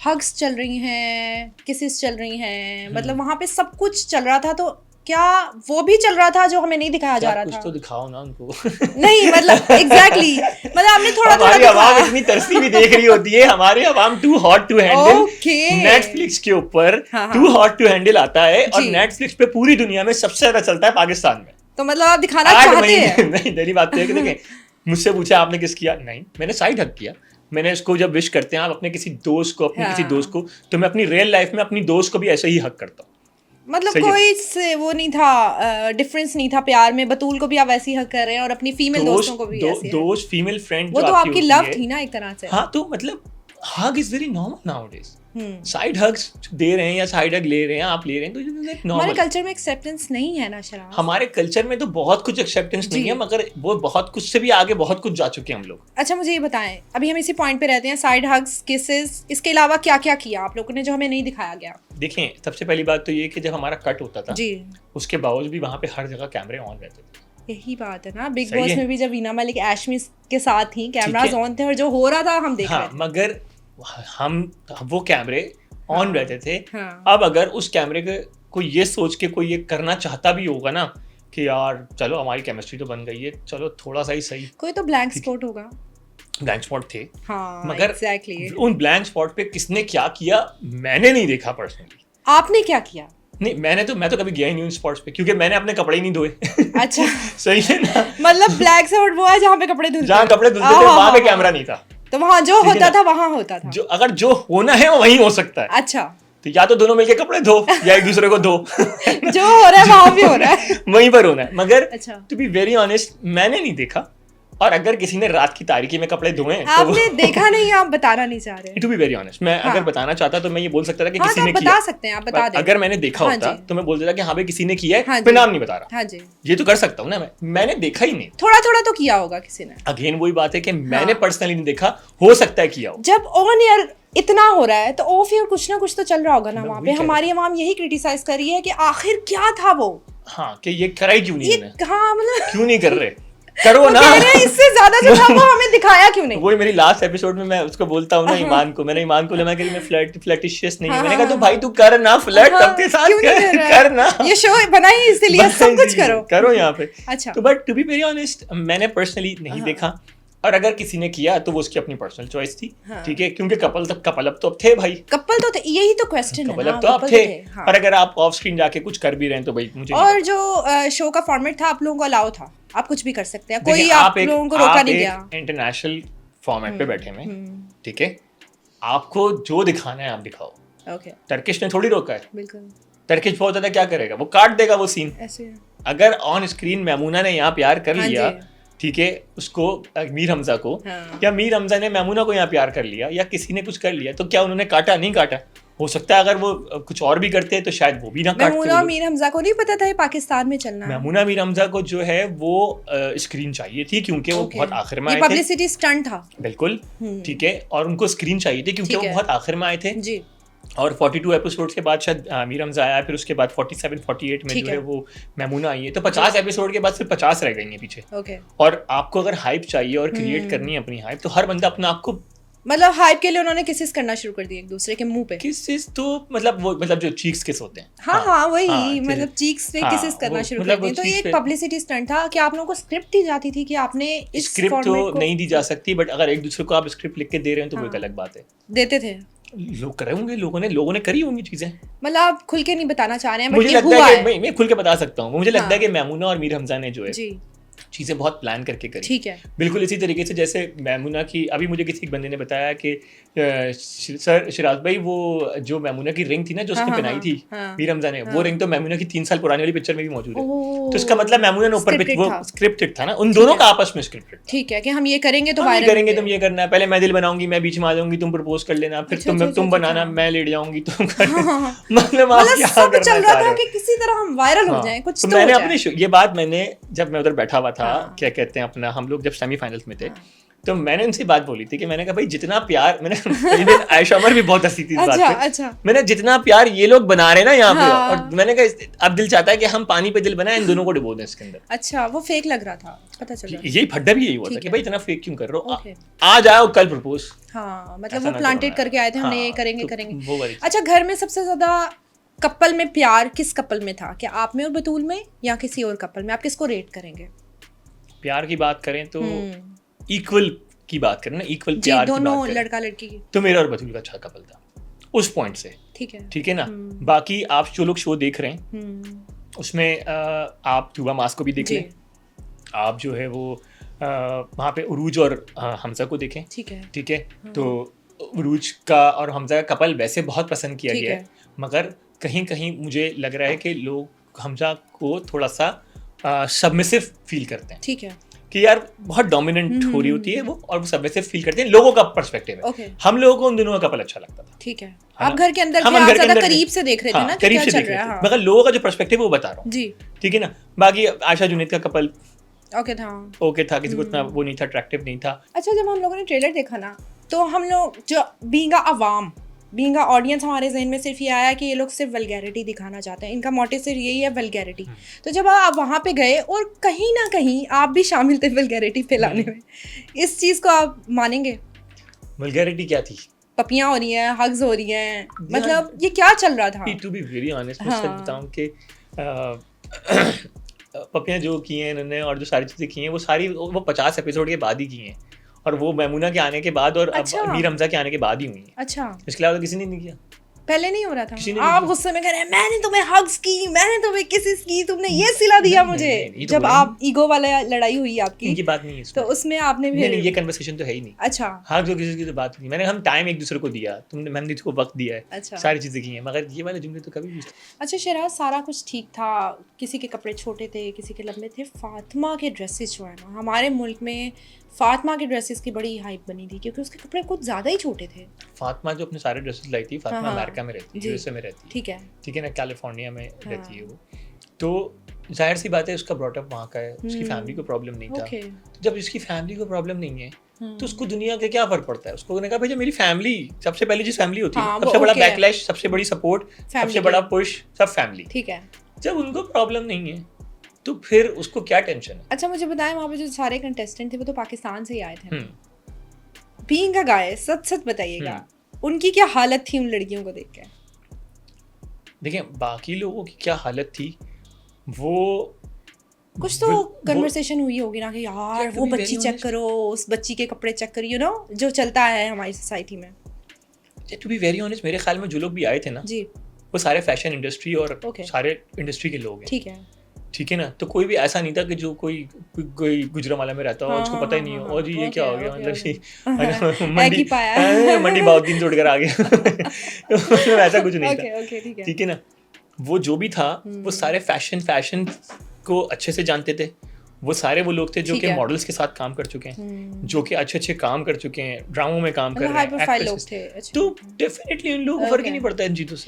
Hugs चल रही हैं, किसेस चल रही हैं, मतलब वहां पे सब कुछ चल रहा था। तो क्या वो भी चल रहा था जो हमें नहीं दिखाया जा रहा कुछ था? तो दिखाओ ना उनको। नहीं मतलब एग्जैक्टली मतलब आपने थोड़ा थोड़ा हमारी आवाम दिखाया। इतनी तरसी भी देख रही होती है, हमारी आवाम too hot to handle. Okay Netflix के ऊपर हाँ, टू हाँ। हॉट टू हैंडल आता है और जी। नेटफ्लिक्स पे पूरी दुनिया में सबसे ज्यादा चलता है पाकिस्तान में। तो मतलब आप दिखाना 8 चाहते महीने हैं? नहीं, पहली बात तो है कि देखें, मुझसे पूछा आपने किस किया, नहीं मैंने साइड हक किया। मैंने इसको जब विश करते हैं आप अपने किसी दोस्त को, अपने किसी दोस्त को, तो मैं अपनी रियल लाइफ में अपनी दोस्त को भी ऐसे ही हक करता हूँ। मतलब सही है। कोई से वो नहीं था, डिफरेंस नहीं था प्यार में। बतूल को भी आप ऐसी हक कर रहे हैं और अपनी फीमेल दोस्तों को भी ऐसी हक। दोस्त फीमेल फ्रेंड वो जो तो आपकी आपकी होती लव है, थी ना एक तरह से। हाँ तो मतलब hug is very normal nowadays. Side hugs दे रहे हैं या साइड हग ले रहे हैं, आप ले रहे हैं, तो हमारे नॉर्मल। कल्चर में एक्सेप्टेंस नहीं है ना शराब। हमारे कल्चर में तो बहुत कुछ एक्सेप्टेंस नहीं है, मगर वो बहुत कुछ से भी आगे बहुत कुछ जा चुके हैं हम लोग। अच्छा मुझे ये बताएं, अभी हम इसी पॉइंट पे रहते हैं, साइड हग्स, किसेस, इसके अलावा क्या क्या किया आप लोगों ने जो हमें नहीं दिखाया गया? देखें, सबसे पहली बात तो ये कि जब हमारा कट होता था जी, उसके बावजूद भी वहाँ पे हर जगह कैमरे ऑन रहते थे। यही बात है ना, बिग सही बॉस है। में भी जब वीना मलिक एशमी के साथ थी, कैमराज है। ऑन थे और जो हो रहा था हम देख रहे हाँ, थे। मगर हम वो कैमरे ऑन हाँ, रहते थे। हाँ। अब अगर उस कैमरे के कोई ये सोच के कोई ये करना चाहता भी होगा ना कि यार चलो हमारी केमिस्ट्री तो बन गई है, चलो थोड़ा सा ही सही, कोई तो ब्लैंक स्पॉट होगा। ब्लैंक स्पॉट थे। हाँ, मगर एग्जैक्टली। उन ब्लैंक स्पॉट पे किसने क्या किया मैंने नहीं देखा पर्सनली। आपने क्या किया? नहीं, मैं तो कभी गया ही नहीं उन स्पॉट्स पे, क्योंकि मैंने अपने कपड़े ही नहीं धोए। अच्छा। सही है ना। मतलब ब्लैक स्पॉट वो है जहाँ पे कपड़े धुलते जहाँ हैं। कपड़े धुलते थे वहां पे कैमरा नहीं था, तो वहाँ जो ठीक है होता ना? था वहाँ होता था। जो अगर जो होना है वो वहीं हो सकता है। अच्छा। तो या तो दोनों मिलके कपड़े धो या एक दूसरे को धो। जो हो रहा है वहां भी हो रहा है। वहीं पर होना है। मगर अच्छा। टू बी वेरी ऑनेस्ट मैंने नहीं देखा, और अगर किसी ने रात की तारीकी में कपड़े धोए आपने देखा नहीं, आप बताना नहीं चाह रहे। टू बी वेरी ऑनेस्ट मैं हाँ। अगर बताना चाहता तो मैं ये बोल सकता था कि हाँ, किसी तो ने आप किया। बता सकते हैं, आप बता दें। अगर मैंने देखा हाँ होता जी। तो मैं बोल देता कि हाँ भाई किसी ने किया है, हाँ मैं जी। नाम नहीं बता रहा। हाँ जी। ये तो कर सकता हूँ ना मैंने देखा ही नहीं। थोड़ा थोड़ा तो किया होगा किसी ने। अगेन वही बात है कि मैंने पर्सनली नहीं देखा, हो सकता है किया हो। जब ऑन एयर इतना हो रहा है तो ऑफ एयर कुछ ना कुछ तो चल रहा होगा ना मैं वहाँ वही पे। कह हमारी आवाम यही क्रिटिसाइज कर रही है कि आखिर क्या था वो। हाँ, कि ये करा ही क्यों नहीं ये इन्होंने? हाँ मतलब क्यों नहीं कर रहे? करो ना। कह रहे हैं इससे ज्यादा जो था वो हमें दिखाया क्यों नहीं? वही मेरी लास्ट एपिसोड में मैं उसको बोलता हूँ ना, ईमान को मैंने बोला मैं फ्लर्टिशियस नहीं है। हाँ, मैंने कहा हाँ, तो भाई तू कर ना फ्लर्ट, हाँ, सबके साथ क्यों नहीं कर रहा है? कर ना। ये शो बना ही इसलिए, सब कुछ करो यहाँ पे। अच्छा। तो but to be very honest मैंने पर्सनली नहीं देखा, और अगर किसी ने किया तो वो उसकी अपनी पर्सनल चॉइस थी। हाँ। ठीक है, क्योंकि कपल अब तो अब थे भाई, कपल तो थे, यही तो क्वेश्चन है कपल ना, अब तो अब कपल थे। हाँ। और अगर आप ऑफ स्क्रीन जाके कुछ कर भी रहे हैं तो भाई मुझे और जो शो का फॉर्मेट था आप लोगों को अलाउ था, आप कुछ भी कर सकते हैं, कोई देखिए, आप लोगों को रोका नहीं गया। इंटरनेशनल फॉर्मेट पे बैठे में, ठीक है, आपको जो दिखाना है आप दिखाओ। ओके, टर्किश ने थोड़ी रोका है। बिल्कुल टर्किश बहुत ज्यादा क्या करेगा, वो काट देगा वो सीन। ऐसे। अगर ऑन स्क्रीन मैमूना ने यहाँ प्यार कर हाँ लिया, जी। ठीक है, उसको मीर हमजा को, हाँ। या मीर हमजा ने मैमूना को यहाँ प्यार कर लिया, या किसी ने कुछ कर लिया, तो क्या उन्होंने काटा? नहीं काटा। हो सकता है अगर वो कुछ और भी करते तो शायद वो भी ना काटते। मैमूना मीर हमजा को नहीं पता था ये पाकिस्तान में चलना है। मैमूना मीर हमजा को जो है वो स्क्रीन चाहिए थी, क्योंकि वो बहुत आखिर में आए थे। पब्लिसिटी स्टंट था। बिल्कुल, ठीक है, और उनको स्क्रीन चाहिए थी क्योंकि वो बहुत आखिर में आए थे जी। और 42 एपिसोड्स के बाद शायद मीर हमजा आया, फिर उसके बाद 47 48 में जो है वो मैमूना आई है, तो 50 एपिसोड के बाद सिर्फ 50 रह गई हैं पीछे। ओके। और आपको अगर हाइप चाहिए और क्रिएट करनी है अपनी हाइप, तो हर बंदा अपना आपको मतलब हाइप के लिए उन्होंने किसेस करना शुरू कर दिया एक दूसरे के मुंह पे। किसेस तो मतलब जो चीक्स किस होते हैं। हाँ वही मतलब चीक्स पे किसेस करना शुरू कर दिए। तो ये एक पब्लिसिटी स्टंट था कि आप लोगों को स्क्रिप्ट दी जाती थी कि आपने इस स्क्रिप्ट तो नहीं दी जा सकती, बट अगर एक दूसरे को आप स्क्रिप्ट लिख के दे रहे हैं तो वो एक अलग बात है। देते थे लोग करे होंगे, लोगों ने करी होंगी चीजें। मतलब आप खुल के नहीं बताना चाह रहे हैं, मुझे लगता है कि मैं खुल के बता सकता हूँ। मुझे लगता है कि मैमूना और मीर हमजा ने जो है जी चीजें बहुत प्लान करके करी। ठीक है, बिल्कुल इसी तरीके से जैसे मैमूना की, अभी मुझे किसी एक बंदे ने बताया कि सर शिराज भाई वो जो मैमूना की रिंग थी ना जो उसने पहनाई थी मीर हमजा ने, वो रिंग तो मैमूना की 3 साल पुरानी वाली पिक्चर में भी मौजूद है। तो इसका मतलब मैमूना ने ऊपर वो स्क्रिप्टेड था ना, उन दोनों का आपस में स्क्रिप्टेड। ठीक है कि हम ये करेंगे तो वायरल करेंगे, तुम ये करना है, पहले मैं दिल बनाऊंगी, मैं बीच में आ जाऊंगी, तुम प्रपोज कर लेना, फिर तुम बनाना, मैं लेट जाऊंगी, तुम मतलब आप क्या करना चल रहा था कि किसी तरह हम वायरल हो जाएं, कुछ तो मैंने अपने ये बात मैंने जब मैं उधर बैठा हुआ था, क्या कहते हैं अपना, हम लोग जब सेमीफाइनल्स में थे तो मैंने उनसे बात बोली थी कि मैंने कहा भाई जितना प्यार मैंने आयशा उमर भी बहुत हंसी थी इस बात पे। अच्छा मैंने जितना प्यार ये लोग बना रहे हैं ना यहाँ पे, हाँ। और मैंने कहा अब दिल चाहता है कि हम पानी पे दिल बनाए, इन दोनों को डुबो दें इसके अंदर। अच्छा, वो फेक लग रहा था, पता चला। यही फड्डा भी यही हुआ था ठीक कि है। भाई इतना फेक क्यों कर रहे हो, ओके। आज आओ कल प्रपोज। हाँ, मतलब ऐसा वो ना प्लांटेड करो करके आए थे, हमने हाँ, ये करेंगे तो करेंगे। वो वाली अच्छा, घर में सबसे ज्यादा कपल में प्यार किस कपल में था, क्या आप में और बतूल में या किसी और कपल में? आप किसको रेट करेंगे? प्यार की बात करें तो इक्वल की बात करें ना, इक्वल जी, प्यार की दोनों बात करें लड़का लड़की की। तो मेरा और बतूल का अच्छा कपल था उस पॉइंट से। ठीक है, ठीक है ना। बाकी आप जो लोग शो देख रहे हैं उसमें आप तुबा मास को भी देख लें, आप जो है वो वहाँ पे उरूज और हमजा को देखें। ठीक है, ठीक है। तो उरूज का और हमजा का कपल वैसे बहुत पसंद किया गया है, मगर कहीं कहीं मुझे लग रहा है कि लोग हमजा को थोड़ा सा सबमिसिव फील करते हैं। ठीक है, कि यार बहुत डोमिनेंट हो रही होती है वो, और वो सबमिसिव फील करते हैं लोगों का पर्सपेक्टिव है। हम लोगों को उन दोनों का कपल अच्छा लगता था। ठीक है। आप घर के अंदर ज्यादा करीब से देख रहे थे ना, करीब से देख रहे थे, मगर लोगों का जो पर्सपेक्टिव है वो बता रहा हूँ जी। ठीक है ना। बाकी आयशा जुनैद का कपल ओके था, किसी को इतना वो नहीं था, अट्रैक्टिव नहीं था। अच्छा, जब हम लोगों ने ट्रेलर देखा ना, तो हम लोग जो बीइंग अवाम, बीइंग ऑडियंस, हमारे जहन में सिर्फ ये आया कि ये लोग सिर्फ वल्गैरिटी दिखाना चाहते हैं, इनका मोटिव सिर्फ यही है, वल्गैरिटी। तो जब आप वहाँ पे गए और कहीं ना कहीं आप भी शामिल थे वल्गैरिटी फैलाने में, इस चीज़ को आप मानेंगे? वल्गैरिटी क्या थी? पपियाँ हो रही हैं, हग्स हो रही हैं, मतलब ये क्या चल रहा था? टू बी वेरी ऑनेस्ट, मैं सच बताऊं कि पपियाँ जो की हैं इन्होंने और जो सारी चीज़ें की हैं वो सारी वो 50 एपिसोड के बाद ही की हैं, और वो मैमूना के आने के बाद और अच्छा। अब मीर हमजा के आने के बाद ही हुई हैं। अच्छा, इसके अलावा तो किसी ने नहीं किया, पहले नहीं हो रहा था? किसी आप गुस्से में कह रहे हैं मैंने तुम्हें हग्स की, मैंने तुम्हें किसेस की, तुमने ये सिला दिया मुझे। जब आप ईगो वाला लड़ाई हुई आपकी, इनकी बात नहीं है तो उसमें आपने भी नहीं, ये कन्वर्सेशन तो है ही नहीं। अच्छा, हाँ, जो किसी की तो बात नहीं, मैंने हम टाइम एक दूसरे को दिया, तुमने मैंने इसको वक्त दिया है। अच्छा, सारी चीजें की हैं, मगर ये वाले जुमले तो कभी भी। अच्छा शहराज, सारा कुछ ठीक था, किसी के कपड़े छोटे थे, किसी के लंबे थे। फातिमा के ड्रेसेस जो है ना, हमारे मुल्क में फातिमा के ड्रेसेस की बड़ी हाइप बनी थी क्योंकि उसके कपड़े कुछ ज़्यादा ही छोटे थे। फातिमा जो अपने सारे ड्रेसेस लाई थी, फातिमा अमेरिका में रहती है, यूएसए में रहती है। ठीक है ना, कैलिफोर्निया में रहती है वो। तो जाहिर सी बात है उसका ब्रॉटअप वहाँ का है, उसकी फैमिली को प्रॉब्लम नहीं था। तो जब उसकी फैमिली को प्रॉब्लम नहीं है तो उसको दुनिया के क्या फर्क पड़ता है? उसको उन्होंने कहा भाई मेरी फैमिली, सबसे पहली चीज फैमिली होती है, सबसे बड़ा बैकलैश, सबसे बड़ी सपोर्ट, सबसे बड़ा पुश, सब फैमिली। ठीक है। जब उनको प्रॉब्लम नहीं है तो फिर उसको क्या टेंशन है? अच्छा, मुझे बताएं, वहाँ पे जो सारे कंटेस्टेंट थे वो तो पाकिस्तान से ही आए थे। बीइंग अ गाय, सच बताइएगा उनकी क्या हालत थी उन लड़कियों को देख के? देखिए, बाकी लोगों की क्या हालत थी, वो कुछ तो कन्वर्सेशन हुई होगी ना कि यार वो बच्ची चेक करो, उस बच्ची के कपड़े चेक करो, यू नो, जो चलता है हमारी सोसाइटी में। टू बी वेरी ऑनेस्ट, मेरे ख्याल में जो लोग भी आए थे ना जी, वो सारे फैशन इंडस्ट्री और सारे इंडस्ट्री के लोग हैं। ठीक है ना। तो कोई भी ऐसा नहीं था कि जो कोई गुजरांवाला में रहता हो, उसको पता ही नहीं हो और जी ये क्या हो गया, मतलब मंडी बाउद्दीन जोड़ कर आ गया, मतलब ऐसा कुछ नहीं था। ठीक है ना। वो जो भी था वो सारे फैशन को अच्छे से जानते थे। वो सारे वो लोग थे जो कि मॉडल्स के साथ काम कर चुके हैं, जो कि अच्छे काम कर चुके हैं, ड्रामों में काम कर रहे हैं, तो डेफिनेटली उन लोगों को फर्क ही नहीं पड़ता इन चीज़ों से।